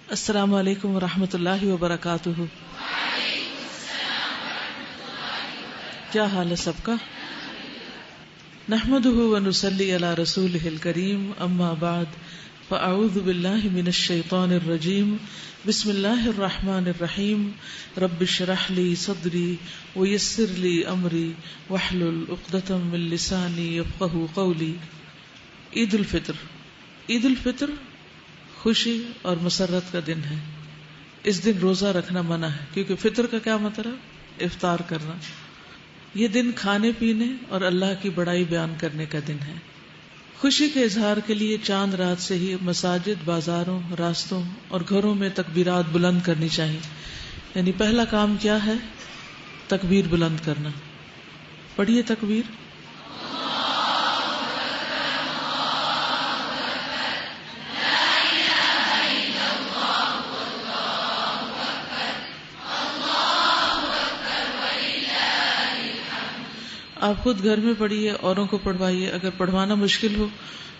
السلام علیکم ورحمۃ اللہ وبرکاتہ. کیا حال ہے سب کا؟ نحمده ونصلی علی رسولہ الکریم، اما بعد فاعوذ باللہ من الشیطان الرجیم، بسم اللہ الرحمن الرحیم. رب اشرح لی صدری ویسر لی امری واحلل عقدۃ من لسانی یفقهوا قولی. عید الفطر. عید الفطر خوشی اور مسرت کا دن ہے. اس دن روزہ رکھنا منع ہے، کیونکہ فطر کا کیا مطلب؟ افطار کرنا. یہ دن کھانے پینے اور اللہ کی بڑائی بیان کرنے کا دن ہے. خوشی کے اظہار کے لیے چاند رات سے ہی مساجد، بازاروں، راستوں اور گھروں میں تکبیرات بلند کرنی چاہیے. یعنی پہلا کام کیا ہے؟ تکبیر بلند کرنا. پڑھیے تکبیر. آپ خود گھر میں پڑھیے، اوروں کو پڑھوائیے. اگر پڑھوانا مشکل ہو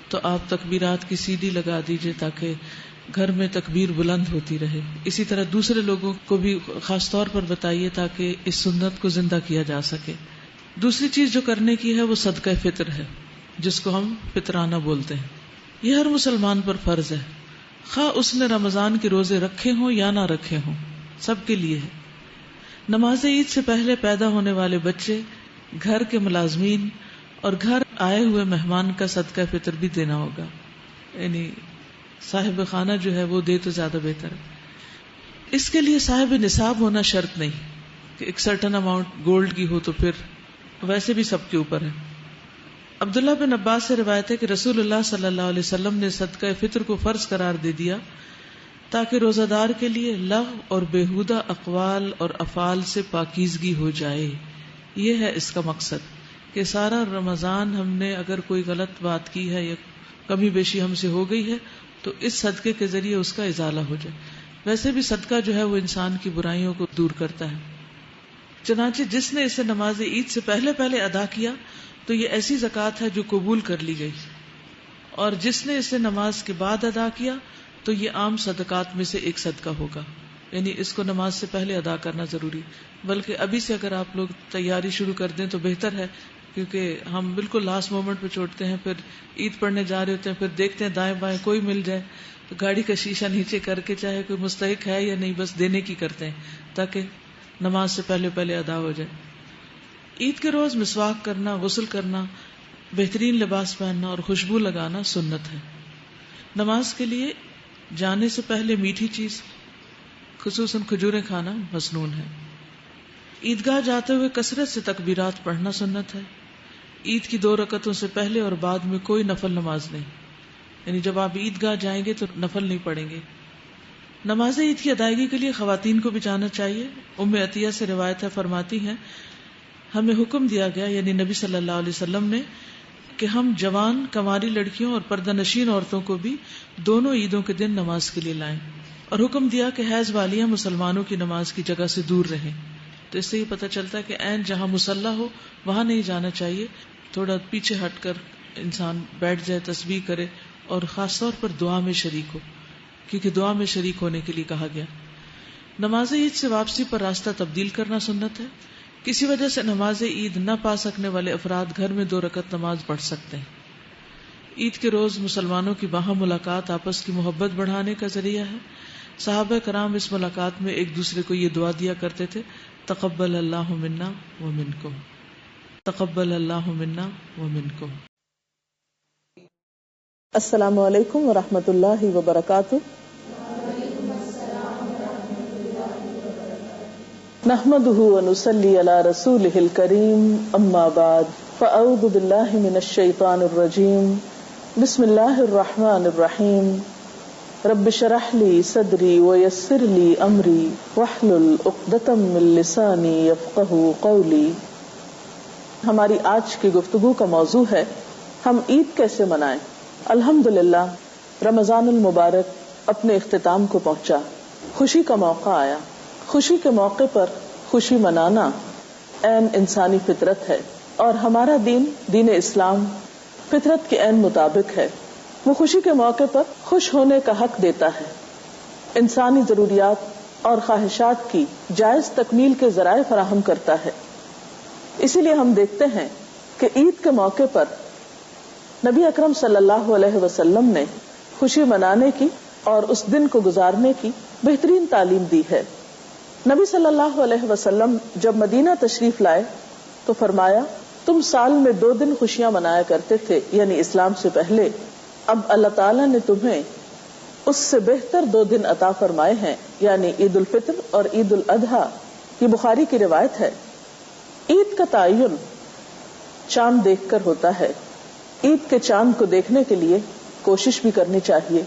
تو آپ تکبیرات کی سی ڈی لگا دیجیے تاکہ گھر میں تکبیر بلند ہوتی رہے. اسی طرح دوسرے لوگوں کو بھی خاص طور پر بتائیے تاکہ اس سنت کو زندہ کیا جا سکے. دوسری چیز جو کرنے کی ہے وہ صدقہ فطر ہے، جس کو ہم فطرانہ بولتے ہیں. یہ ہر مسلمان پر فرض ہے، خواہ اس نے رمضان کے روزے رکھے ہوں یا نہ رکھے ہوں، سب کے لیے ہے. نماز عید سے پہلے پیدا ہونے والے بچے، گھر کے ملازمین اور گھر آئے ہوئے مہمان کا صدقہ فطر بھی دینا ہوگا. یعنی صاحب خانہ جو ہے وہ دے تو زیادہ بہتر ہے. اس کے لیے صاحب نصاب ہونا شرط نہیں کہ ایک سرٹن اماؤنٹ گولڈ کی ہو، تو پھر ویسے بھی سب کے اوپر ہے. عبداللہ بن عباس سے روایت ہے کہ رسول اللہ صلی اللہ علیہ وسلم نے صدقہ فطر کو فرض قرار دے دیا تاکہ روزہ دار کے لیے لغو اور بیہودہ اقوال اور افعال سے پاکیزگی ہو جائے. یہ ہے اس کا مقصد کہ سارا رمضان ہم نے اگر کوئی غلط بات کی ہے یا کمی بیشی ہم سے ہو گئی ہے تو اس صدقے کے ذریعے اس کا ازالہ ہو جائے. ویسے بھی صدقہ جو ہے وہ انسان کی برائیوں کو دور کرتا ہے. چنانچہ جس نے اسے نماز عید سے پہلے ادا کیا تو یہ ایسی زکوٰۃ ہے جو قبول کر لی گئی، اور جس نے اسے نماز کے بعد ادا کیا تو یہ عام صدقات میں سے ایک صدقہ ہوگا. یعنی اس کو نماز سے پہلے ادا کرنا ضروری، بلکہ ابھی سے اگر آپ لوگ تیاری شروع کر دیں تو بہتر ہے، کیونکہ ہم بالکل لاسٹ مومنٹ پہ چھوڑتے ہیں. پھر عید پڑھنے جا رہے ہوتے ہیں، پھر دیکھتے ہیں دائیں بائیں کوئی مل جائے تو گاڑی کا شیشہ نیچے کر کے، چاہے کوئی مستحق ہے یا نہیں، بس دینے کی کرتے ہیں تاکہ نماز سے پہلے ادا ہو جائے. عید کے روز مسواک کرنا، غسل کرنا، بہترین لباس پہننا اور خوشبو لگانا سنت ہے. نماز کے لیے جانے سے پہلے میٹھی چیز خصوصاً کھجوریں کھانا مسنون ہے. عیدگاہ جاتے ہوئے کثرت سے تکبیرات پڑھنا سنت ہے. عید کی 2 رکعتوں سے پہلے اور بعد میں کوئی نفل نماز نہیں، یعنی جب آپ عیدگاہ جائیں گے تو نفل نہیں پڑھیں گے. نماز عید کی ادائیگی کے لیے خواتین کو بھی جانا چاہیے. ام عطیہ سے روایت ہے، فرماتی ہیں ہمیں حکم دیا گیا، یعنی نبی صلی اللہ علیہ وسلم نے، کہ ہم جوان کنواری لڑکیوں اور پردہ نشین عورتوں کو بھی دونوں عیدوں کے دن نماز کے لیے لائیں، اور حکم دیا کہ حیض والیاں مسلمانوں کی نماز کی جگہ سے دور رہیں. تو اس سے یہ پتہ چلتا ہے کہ عین جہاں مصلی ہو وہاں نہیں جانا چاہیے، تھوڑا پیچھے ہٹ کر انسان بیٹھ جائے، تسبیح کرے، اور خاص طور پر دعا میں شریک ہو، کیونکہ دعا میں شریک ہونے کے لیے کہا گیا. نماز عید سے واپسی پر راستہ تبدیل کرنا سنت ہے. کسی وجہ سے نماز عید نہ پا سکنے والے افراد گھر میں 2 رکعت نماز پڑھ سکتے ہیں. عید کے روز مسلمانوں کی باہم ملاقات آپس کی محبت بڑھانے کا ذریعہ ہے. صحابہ کرام اس ملاقات میں ایک دوسرے کو یہ دعا دیا کرتے تھے، تقبل اللہ منا ومنکم، تقبل اللہ منا ومنکم. السلام علیکم ورحمۃ اللہ وبرکاتہ. نحمده ونصلي على رسوله الكريم، اما بعد فاعوذ بالله من الشيطان الرجيم. بسم الله الرحمن الرحيم. رب اشرح لي صدري ويسر لي امري واحلل عقدة من لساني يفقهوا قولي. ہماری آج کی گفتگو کا موضوع ہے ہم عید کیسے منائیں. الحمدللہ رمضان المبارک اپنے اختتام کو پہنچا، خوشی کا موقع آیا. خوشی کے موقع پر خوشی منانا عین انسانی فطرت ہے، اور ہمارا دین اسلام فطرت کے عین مطابق ہے. وہ خوشی کے موقع پر خوش ہونے کا حق دیتا ہے، انسانی ضروریات اور خواہشات کی جائز تکمیل کے ذرائع فراہم کرتا ہے. اسی لیے ہم دیکھتے ہیں کہ عید کے موقع پر نبی اکرم صلی اللہ علیہ وسلم نے خوشی منانے کی اور اس دن کو گزارنے کی بہترین تعلیم دی ہے. نبی صلی اللہ علیہ وسلم جب مدینہ تشریف لائے تو فرمایا تم سال میں 2 دن خوشیاں منایا کرتے تھے یعنی اسلام سے پہلے، اب اللہ تعالیٰ نے تمہیں اس سے بہتر 2 دن عطا فرمائے ہیں یعنی عید الفطر اور عید الاضحیٰ. یہ بخاری کی روایت ہے. عید کا تعین چاند دیکھ کر ہوتا ہے. عید کے چاند کو دیکھنے کے لیے کوشش بھی کرنی چاہیے،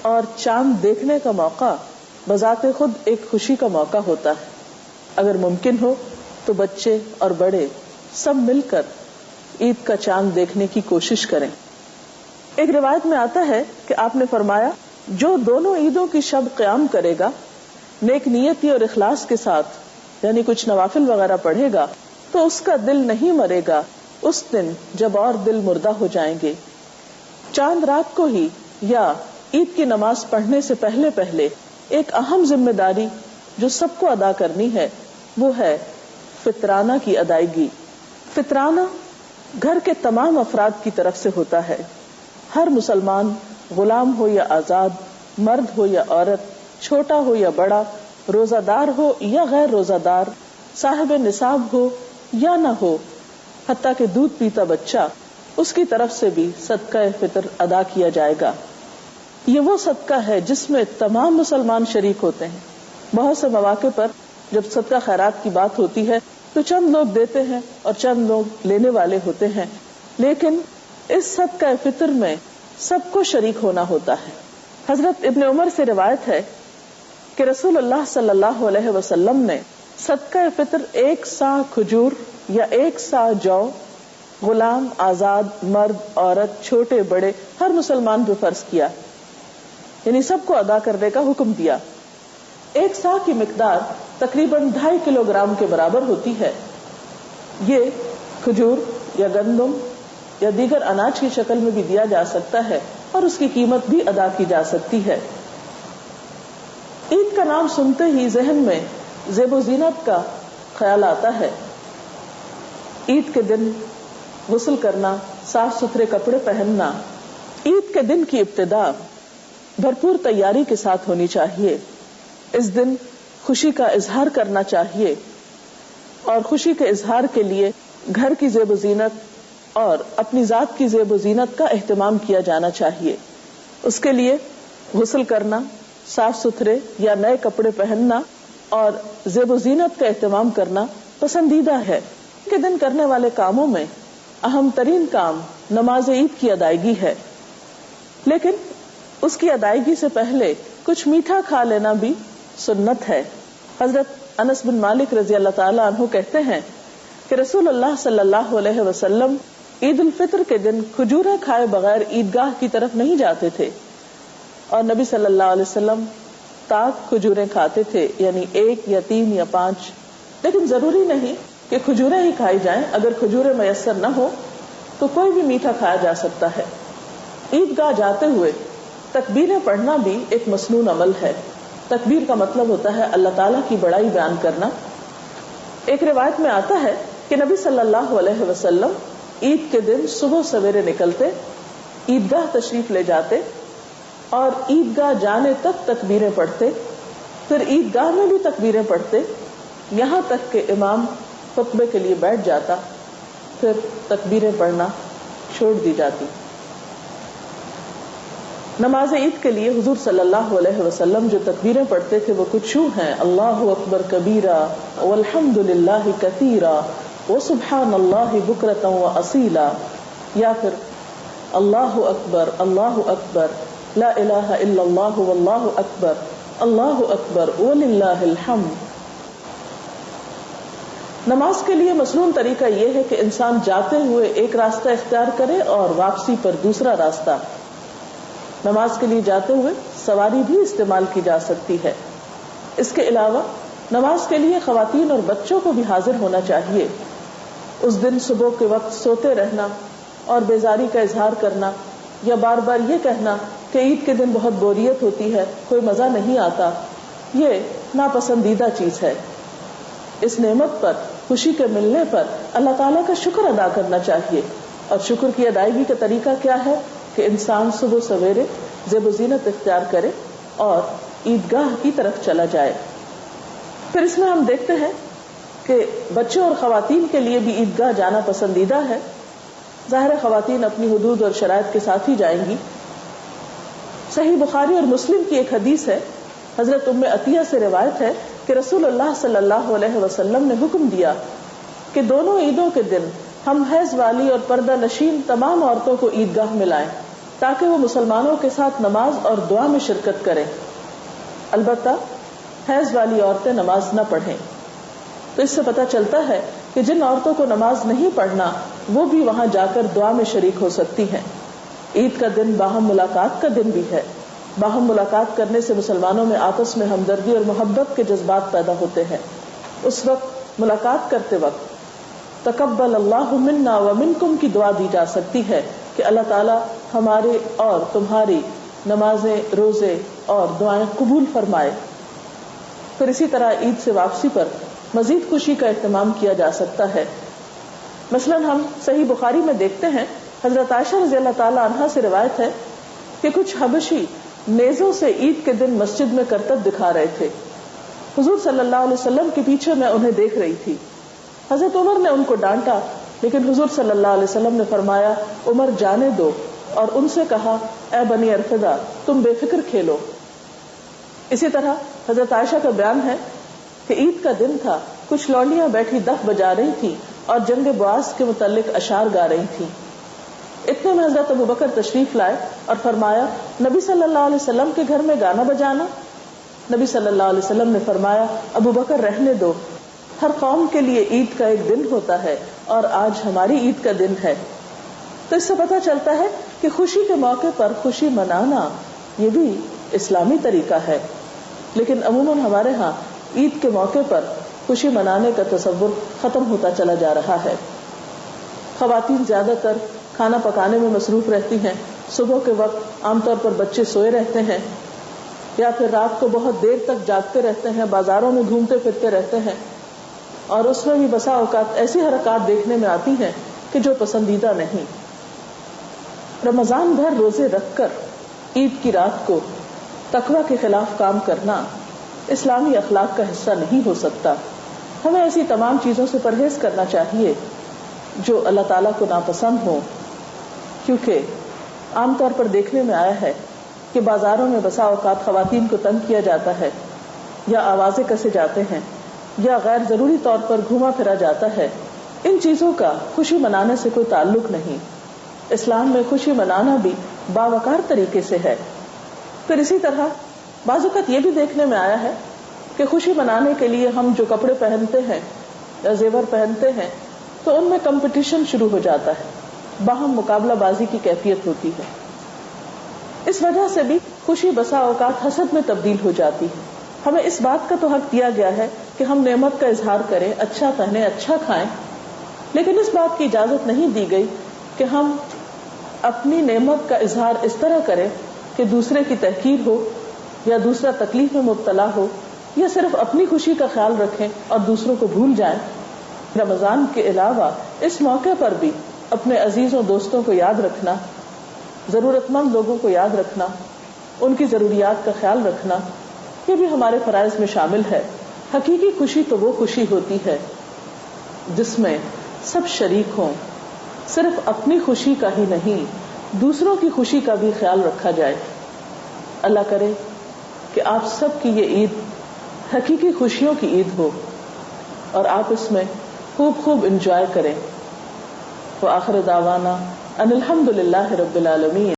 اور چاند دیکھنے کا موقع بذات خود ایک خوشی کا موقع ہوتا ہے. اگر ممکن ہو تو بچے اور بڑے سب مل کر عید کا چاند دیکھنے کی کوشش کریں. ایک روایت میں آتا ہے کہ آپ نے فرمایا جو دونوں عیدوں کی شب قیام کرے گا نیک نیتی اور اخلاص کے ساتھ، یعنی کچھ نوافل وغیرہ پڑھے گا، تو اس کا دل نہیں مرے گا اس دن جب اور دل مردہ ہو جائیں گے. چاند رات کو ہی یا عید کی نماز پڑھنے سے پہلے پہلے ایک اہم ذمہ داری جو سب کو ادا کرنی ہے وہ ہے فطرانہ کی ادائیگی. فطرانہ گھر کے تمام افراد کی طرف سے ہوتا ہے. ہر مسلمان، غلام ہو یا آزاد، مرد ہو یا عورت، چھوٹا ہو یا بڑا، روزہ دار ہو یا غیر روزہ دار، صاحب نصاب ہو یا نہ ہو، حتیٰ کہ دودھ پیتا بچہ، اس کی طرف سے بھی صدقہ فطر ادا کیا جائے گا. یہ وہ صدقہ ہے جس میں تمام مسلمان شریک ہوتے ہیں. بہت سے مواقع پر جب صدقہ خیرات کی بات ہوتی ہے تو چند لوگ دیتے ہیں اور چند لوگ لینے والے ہوتے ہیں، لیکن اس صدقہ فطر میں سب کو شریک ہونا ہوتا ہے. حضرت ابن عمر سے روایت ہے کہ رسول اللہ صلی اللہ علیہ وسلم نے صدقہ فطر 1 صاع کھجور یا 1 صاع جو غلام، آزاد، مرد، عورت، چھوٹے بڑے ہر مسلمان پہ فرض کیا، یعنی سب کو ادا کرنے کا حکم دیا. 1 صاع کی مقدار تقریباً 2.5 کلو گرام کے برابر ہوتی ہے. یہ کھجور یا گندم یا دیگر اناج کی شکل میں بھی دیا جا سکتا ہے اور اس کی قیمت بھی ادا کی جا سکتی ہے. عید کا نام سنتے ہی ذہن میں زیب و زینت کا خیال آتا ہے. عید کے دن غسل کرنا، صاف ستھرے کپڑے پہننا. عید کے دن کی ابتدا بھرپور تیاری کے ساتھ ہونی چاہیے. اس دن خوشی کا اظہار کرنا چاہیے اور خوشی کے اظہار کے لیے گھر کی زیب و زینت اور اپنی ذات کی زیب و زینت کا اہتمام کیا جانا چاہیے. اس کے لیے غسل کرنا، صاف ستھرے یا نئے کپڑے پہننا اور زیب و زینت کا اہتمام کرنا پسندیدہ ہے. کے دن کرنے والے کاموں میں اہم ترین کام نماز عید کی ادائیگی ہے، لیکن اس کی ادائیگی سے پہلے کچھ میٹھا کھا لینا بھی سنت ہے. حضرت انس بن مالک رضی اللہ تعالی عنہ کہتے ہیں کہ رسول اللہ صلی اللہ علیہ وسلم عید الفطر کے دن کھجوریں کھائے بغیر عیدگاہ کی طرف نہیں جاتے تھے، اور نبی صلی اللہ علیہ وسلم تاک کھجوریں کھاتے تھے، یعنی 1 یا 3 یا 5. لیکن ضروری نہیں کہ کھجوریں ہی کھائی جائیں. اگر کھجوریں میسر نہ ہو تو کوئی بھی میٹھا کھایا جا سکتا ہے. عیدگاہ جاتے ہوئے تکبیریں پڑھنا بھی ایک مسنون عمل ہے. تکبیر کا مطلب ہوتا ہے اللہ تعالیٰ کی بڑائی بیان کرنا. ایک روایت میں آتا ہے کہ نبی صلی اللہ علیہ وسلم عید کے دن صبح سویرے نکلتے، عیدگاہ تشریف لے جاتے اور عیدگاہ جانے تک تکبیریں پڑھتے، پھر عیدگاہ میں بھی تکبیریں پڑھتے، یہاں تک کہ امام خطبے کے لیے بیٹھ جاتا، پھر تکبیریں پڑھنا چھوڑ دی جاتی. نماز عید کے لیے حضور صلی اللہ علیہ وسلم جو تکبیریں پڑھتے تھے وہ کچھ یوں ہیں: اللہ اکبر کبیرہ والحمد للہ کثیرہ وسبحان اللہ بکرۃ واصیلا، یا پھر اللہ اکبر لا الہ الا اللہ واللہ اکبر وللہ الحمد. نماز کے لیے مسنون طریقہ یہ ہے کہ انسان جاتے ہوئے ایک راستہ اختیار کرے اور واپسی پر دوسرا راستہ. نماز کے لیے جاتے ہوئے سواری بھی استعمال کی جا سکتی ہے. اس کے علاوہ نماز کے لیے خواتین اور بچوں کو بھی حاضر ہونا چاہیے. اس دن صبح کے وقت سوتے رہنا اور بیزاری کا اظہار کرنا یا بار بار یہ کہنا کہ عید کے دن بہت بوریت ہوتی ہے، کوئی مزہ نہیں آتا، یہ ناپسندیدہ چیز ہے. اس نعمت پر، خوشی کے ملنے پر اللہ تعالیٰ کا شکر ادا کرنا چاہیے. اور شکر کی ادائیگی کا طریقہ کیا ہے کہ انسان صبح سویرے زیب و زینت اختیار کرے اور عیدگاہ کی طرف چلا جائے. پھر اس میں ہم دیکھتے ہیں کہ بچوں اور خواتین کے لیے بھی عیدگاہ جانا پسندیدہ ہے. ظاہر خواتین اپنی حدود اور شرائط کے ساتھ ہی جائیں گی. صحیح بخاری اور مسلم کی ایک حدیث ہے، حضرت ام عطیہ سے روایت ہے کہ رسول اللہ صلی اللہ علیہ وسلم نے حکم دیا کہ دونوں عیدوں کے دن ہم حیض والی اور پردہ نشین تمام عورتوں کو عیدگاہ میں لائیں تاکہ وہ مسلمانوں کے ساتھ نماز اور دعا میں شرکت کریں. البتہ حیض والی عورتیں نماز نہ پڑھیں. تو اس سے پتہ چلتا ہے کہ جن عورتوں کو نماز نہیں پڑھنا وہ بھی وہاں جا کر دعا میں شریک ہو سکتی ہیں. عید کا دن باہم ملاقات کا دن بھی ہے. باہم ملاقات کرنے سے مسلمانوں میں آپس میں ہمدردی اور محبت کے جذبات پیدا ہوتے ہیں. اس وقت ملاقات کرتے وقت تقبل اللہ منا ومنکم کی دعا دی جا سکتی ہے کہ اللہ تعالی ہمارے اور تمہاری نمازیں، روزے اور دعائیں قبول فرمائے. پھر اسی طرح عید سے واپسی پر مزید خوشی کا اہتمام کیا جا سکتا ہے. مثلا ہم صحیح بخاری میں دیکھتے ہیں، حضرت عائشہ رضی اللہ تعالی عنہا سے روایت ہے کہ کچھ حبشی نیزوں سے عید کے دن مسجد میں کرتب دکھا رہے تھے. حضور صلی اللہ علیہ وسلم کے پیچھے میں انہیں دیکھ رہی تھی. حضرت عمر نے ان کو ڈانٹا، لیکن حضور صلی اللہ علیہ وسلم نے فرمایا عمر جانے دو، اور ان سے کہا اے بنی ارفدہ تم بے فکر کھیلو. اسی طرح حضرت عائشہ کا بیان ہے کہ عید کا دن تھا، کچھ لونڈیاں بیٹھی دف بجا رہی تھی اور جنگ بعاث کے متعلق اشعار گا رہی تھی. اتنے میں حضرت ابوبکر تشریف لائے اور فرمایا نبی صلی اللہ علیہ وسلم کے گھر میں گانا بجانا؟ نبی صلی اللہ علیہ وسلم نے فرمایا ابوبکر رہنے دو، ہر قوم کے لیے عید کا ایک دن ہوتا ہے اور آج ہماری عید کا دن ہے. تو اس سے پتہ چلتا ہے کہ خوشی کے موقع پر خوشی منانا یہ بھی اسلامی طریقہ ہے. لیکن عموماً ہمارے ہاں عید کے موقع پر خوشی منانے کا تصور ختم ہوتا چلا جا رہا ہے. خواتین زیادہ تر کھانا پکانے میں مصروف رہتی ہیں. صبح کے وقت عام طور پر بچے سوئے رہتے ہیں یا پھر رات کو بہت دیر تک جاگتے رہتے ہیں، بازاروں میں گھومتے پھرتے رہتے ہیں، اور اس میں بھی بسا اوقات ایسی حرکات دیکھنے میں آتی ہیں کہ جو پسندیدہ نہیں. رمضان بھر روزے رکھ کر عید کی رات کو تقوی کے خلاف کام کرنا اسلامی اخلاق کا حصہ نہیں ہو سکتا. ہمیں ایسی تمام چیزوں سے پرہیز کرنا چاہیے جو اللہ تعالیٰ کو ناپسند ہو، کیونکہ عام طور پر دیکھنے میں آیا ہے کہ بازاروں میں بسا اوقات خواتین کو تنگ کیا جاتا ہے، یا آوازیں کسے جاتے ہیں، یا غیر ضروری طور پر گھوما پھرا جاتا ہے. ان چیزوں کا خوشی منانے سے کوئی تعلق نہیں. اسلام میں خوشی منانا بھی باوقار طریقے سے ہے. پھر اسی طرح بعض اوقات یہ بھی دیکھنے میں آیا ہے کہ خوشی منانے کے لیے ہم جو کپڑے پہنتے ہیں یا زیور پہنتے ہیں تو ان میں کمپٹیشن شروع ہو جاتا ہے، باہم مقابلہ بازی کی کیفیت ہوتی ہے. اس وجہ سے بھی خوشی بسا اوقات حسد میں تبدیل ہو جاتی ہے. ہمیں اس بات کا تو حق دیا گیا ہے کہ ہم نعمت کا اظہار کریں، اچھا پہنیں، اچھا کھائیں، لیکن اس بات کی اجازت نہیں دی گئی کہ ہم اپنی نعمت کا اظہار اس طرح کریں کہ دوسرے کی تحقیر ہو یا دوسرا تکلیف میں مبتلا ہو، یا صرف اپنی خوشی کا خیال رکھیں اور دوسروں کو بھول جائیں. رمضان کے علاوہ اس موقع پر بھی اپنے عزیزوں دوستوں کو یاد رکھنا، ضرورت مند لوگوں کو یاد رکھنا، ان کی ضروریات کا خیال رکھنا، یہ بھی ہمارے فرائض میں شامل ہے. حقیقی خوشی تو وہ خوشی ہوتی ہے جس میں سب شریک ہوں، صرف اپنی خوشی کا ہی نہیں دوسروں کی خوشی کا بھی خیال رکھا جائے. اللہ کرے کہ آپ سب کی یہ عید حقیقی خوشیوں کی عید ہو اور آپ اس میں خوب خوب انجوائے کریں. وآخر دعوانا ان الحمد للہ رب العالمین.